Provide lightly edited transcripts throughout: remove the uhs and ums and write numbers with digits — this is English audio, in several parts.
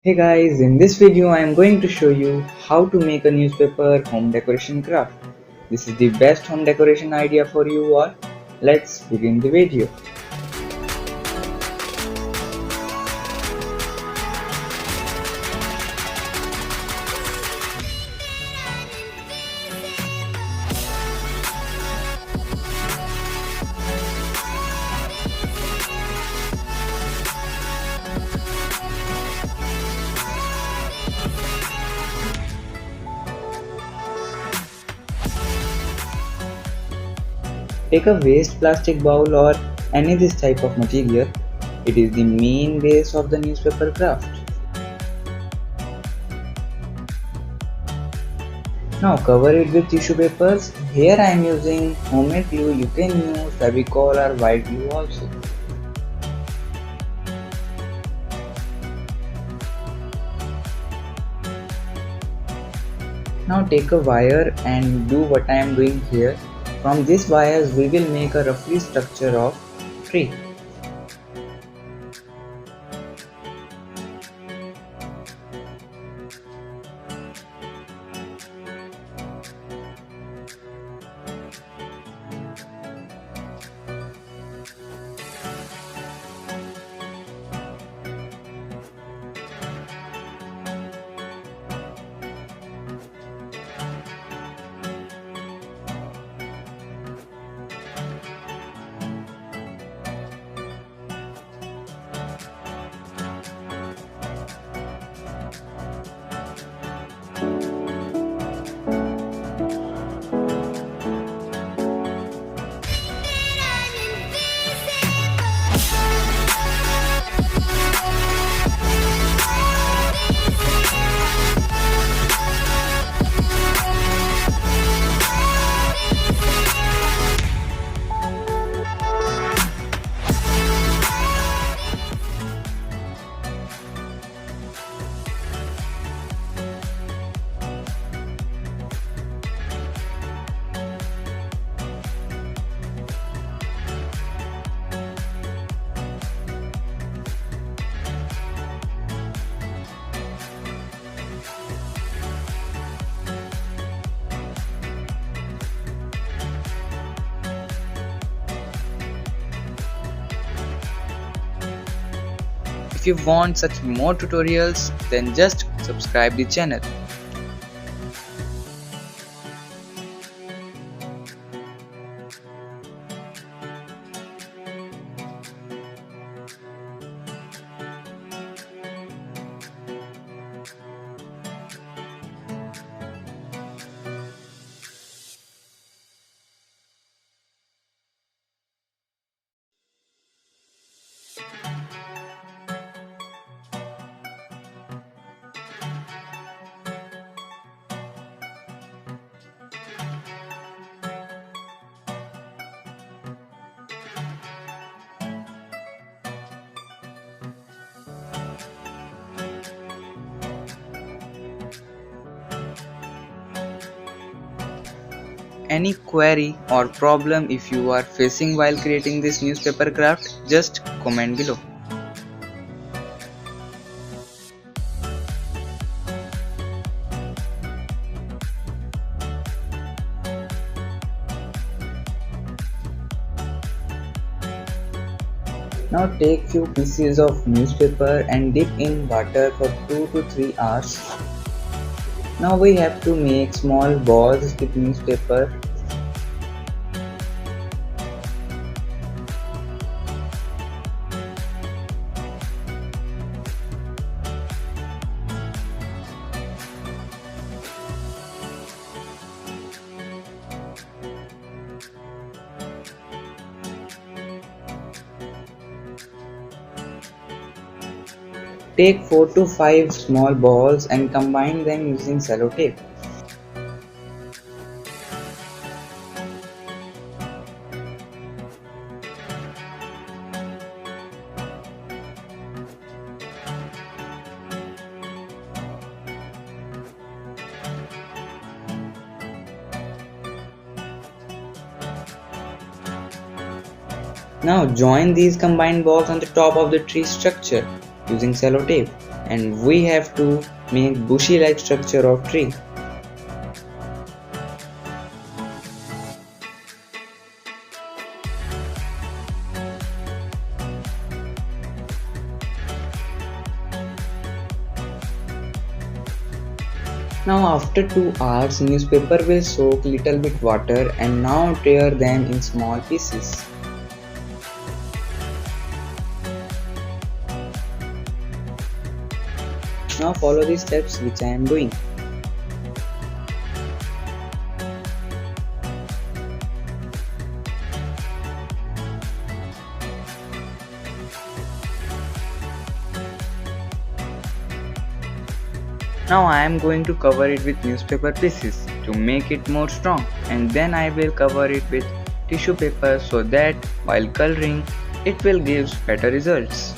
Hey guys, in this video I am going to show you how to make a newspaper home decoration craft. This is the best home decoration idea for you all. Let's begin the video. Take a waste plastic bowl or any this type of material. It is the main base of the newspaper craft. Now cover it with tissue papers. Here I am using homemade glue. You can use Fevicol or white glue also. Now take a wire and do what I am doing here. From these wires we will make a roughly structure of tree. If you want such more tutorials, then just subscribe the channel. Any query or problem if you are facing while creating this newspaper craft, just comment below. Now take few pieces of newspaper and dip in water for 2 to 3 hours. Now we have to make small balls with newspaper. Take 4 to 5 small balls and combine them using sellotape. Now join these combined balls on the top of the tree structure using sellotape. and we have to make bushy like structure of tree. Now after 2 hours, newspaper will soak little bit water and now tear them in small pieces. Now follow the steps which I am doing. Now I am going to cover it with newspaper pieces to make it more strong, and then I will cover it with tissue paper so that while coloring it will give better results.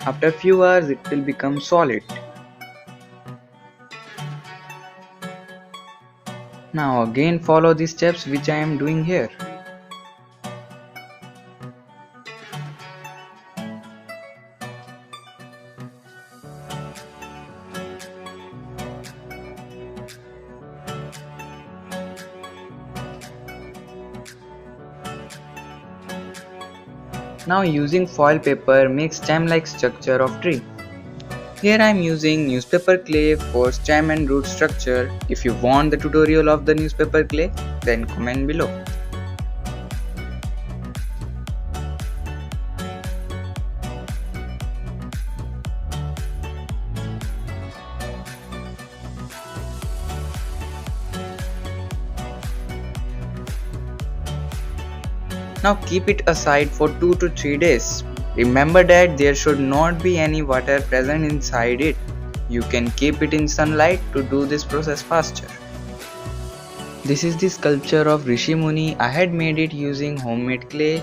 After few hours it will become solid. Now again follow the steps which I am doing here. Now using foil paper make stem like structure of tree. Here I am using newspaper clay for stem and root structure. If you want the tutorial of the newspaper clay, then comment below. Now keep it aside for 2 to 3 days. Remember that there should not be any water present inside it. You can keep it in sunlight to do this process faster. This is the sculpture of Rishi Muni. I had made it using homemade clay.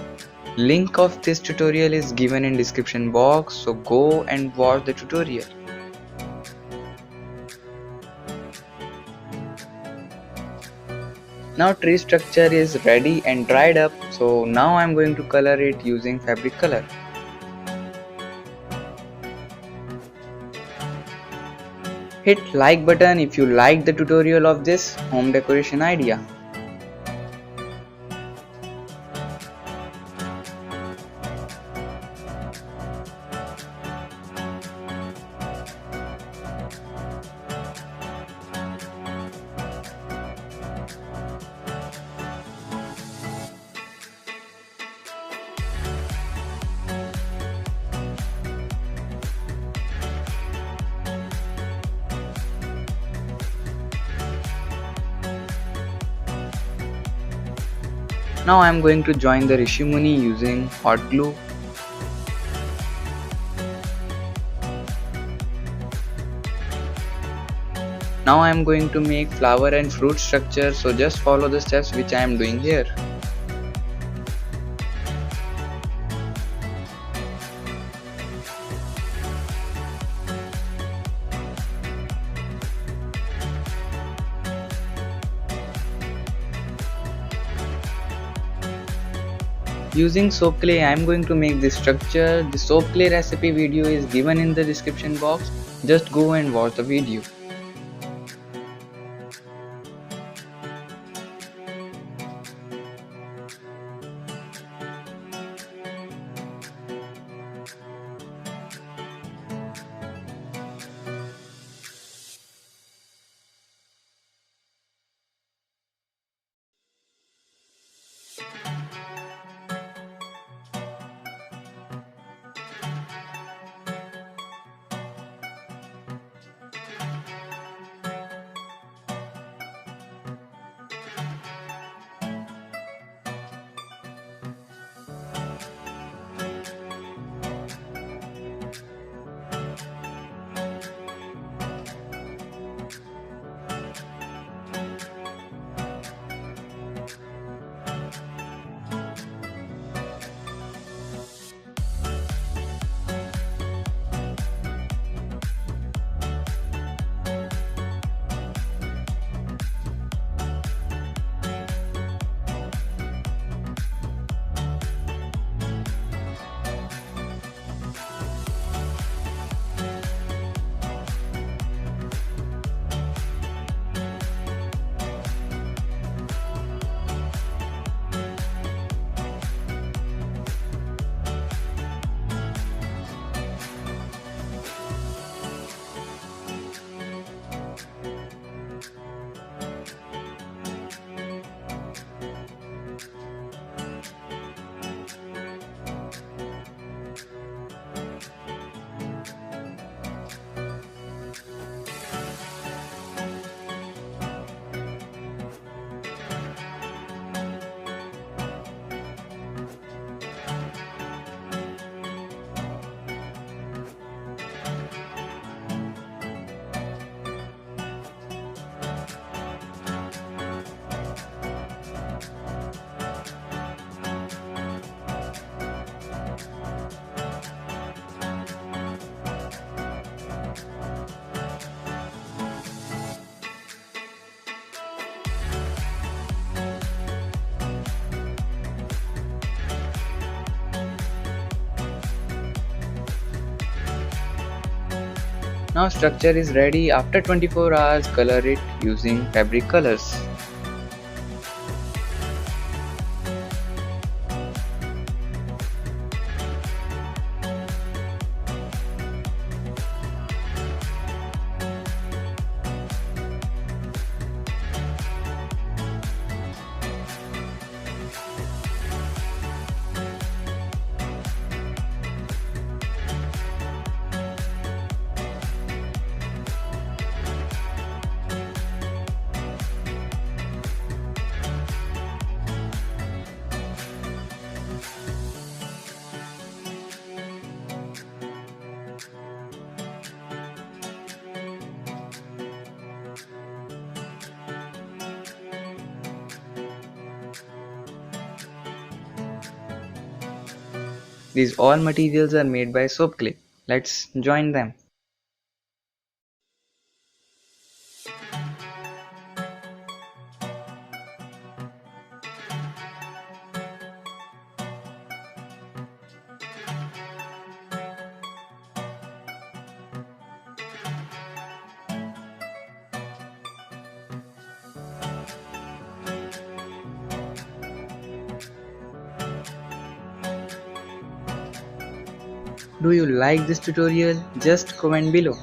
Link of this tutorial is given in description box, so go and watch the tutorial. Now tree structure is ready and dried up, so now I am going to color it using fabric color. Hit like button if you like the tutorial of this home decoration idea. Now I am going to join the Rishi Muni using hot glue. Now I am going to make flower and fruit structure, so just follow the steps which I am doing here. Using soap clay I am going to make this structure. The soap clay recipe video is given in the description box. Just go and watch the video. Now structure is ready. After 24 hours, color it using fabric colors. These all materials are made by soap clay. Let's join them. Do you like this tutorial? Just comment below.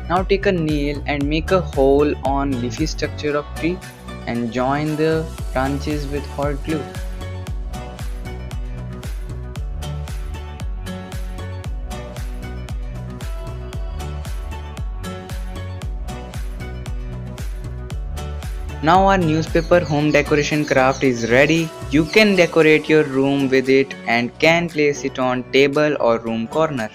Now take a nail and make a hole on leafy structure of tree and join the branches with hot glue. Now our newspaper home decoration craft is ready. You can decorate your room with it and can place it on table or room corner.